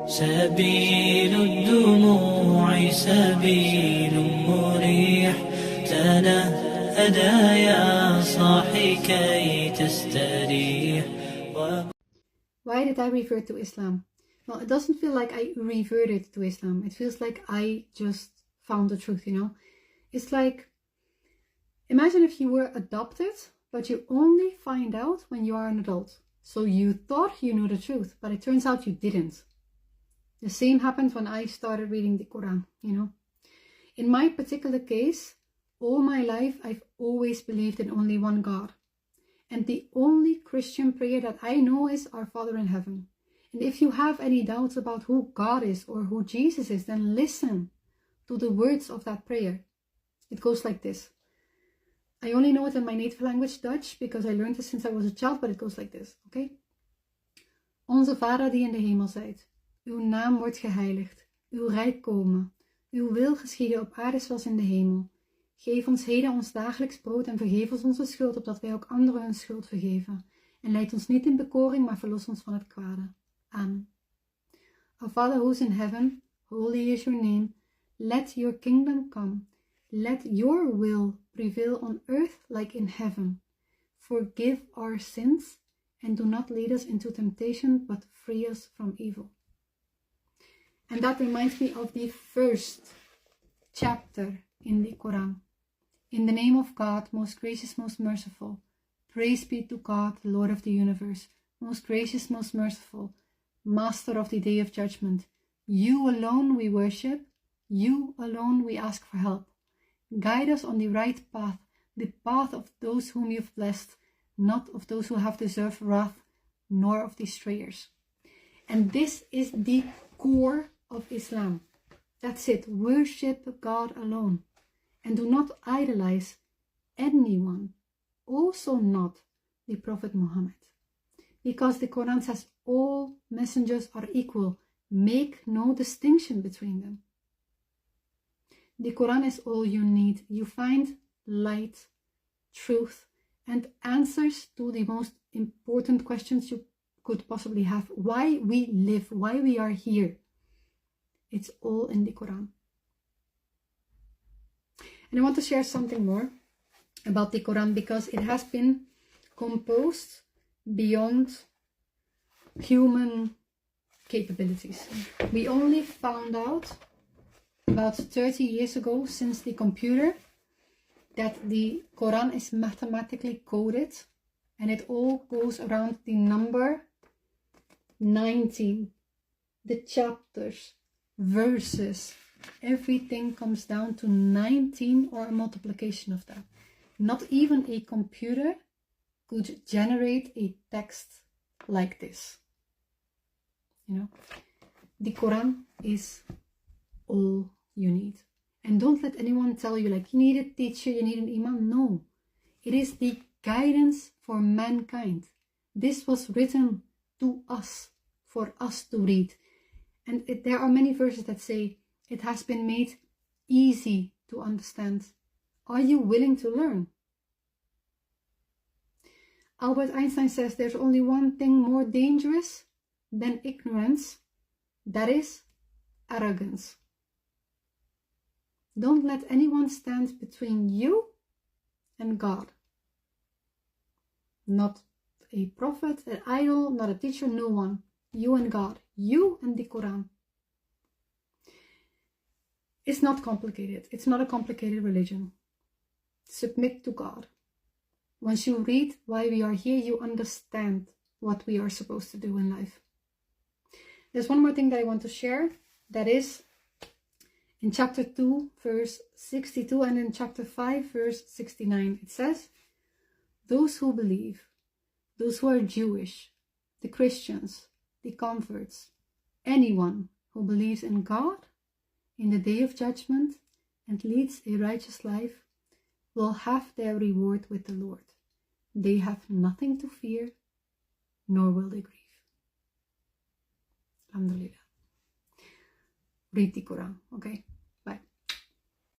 سبيل الدموع سبيل مريح تنهدى يا صاحي كي تستريح. Why did I revert to Islam? Well, it doesn't feel like I reverted to Islam. It feels like I just found the truth, you know? It's like, imagine if you were adopted, but you only find out when you are an adult. So you thought you knew the truth, but it turns out you didn't. The same happened when I started reading the Quran, you know? In my particular case, all my life I've always believed in only one God. And the only Christian prayer that I know is Our Father in Heaven. And if you have any doubts about who God is or who Jesus is, then listen to the words of that prayer. It goes like this. I only know it in my native language, Dutch, because I learned it since I was a child, but it goes like this, okay? Onze Vader die in de hemel zijt, uw naam wordt geheiligd, uw rijk komen, uw wil geschieden op aarde zoals in de hemel. Geef ons heden ons dagelijks brood en vergeef ons onze schuld, opdat wij ook anderen hun schuld vergeven. En leid ons niet in bekoring, maar verlos ons van het kwade. Amen. Our Father who is in heaven, holy is your name. Let your kingdom come. Let your will prevail on earth like in heaven. Forgive our sins and do not lead us into temptation, but free us from evil. And that reminds me of the first chapter in the Quran. In the name of God, most gracious, most merciful. Praise be to God, Lord of the universe, most gracious, most merciful, Master of the day of judgment. You alone we worship, you alone we ask for help. Guide us on the right path, the path of those whom you've blessed, not of those who have deserved wrath, nor of the strayers. And this is the core of Islam. That's it. Worship God alone. And do not idolize anyone, also not the Prophet Muhammad. Because the Quran says all messengers are equal. Make no distinction between them. The Quran is all you need. You find light, truth, and answers to the most important questions you could possibly have. Why we live, why we are here. It's all in the Quran. And I want to share something more about the Quran because it has been composed beyond human capabilities. We only found out about 30 years ago, since the computer, that the Quran is mathematically coded and it all goes around the number 19. The chapters, verses, everything comes down to 19 or a multiplication of that. Not even a computer could generate a text like this. You know, the Quran is all you need. And don't let anyone tell you like you need a teacher, you need an imam. No, it is the guidance for mankind. This was written to us, for us to read. And there are many verses that say it has been made easy to understand. Are you willing to learn? Albert Einstein says there's only one thing more dangerous than ignorance. That is arrogance. Don't let anyone stand between you and God. Not a prophet, an idol, not a teacher, no one. You and God. You and the Quran. It's not complicated. It's not a complicated religion. Submit to God. Once you read why we are here, you understand what we are supposed to do in life. There's one more thing that I want to share. That is in chapter 2, verse 62, and in chapter 5, verse 69. It says, those who believe, those who are Jewish, the Christians, the converts, anyone who believes in God, in the day of judgment, and leads a righteous life, will have their reward with the Lord. They have nothing to fear, nor will they grieve. Alhamdulillah. Read the Quran, okay?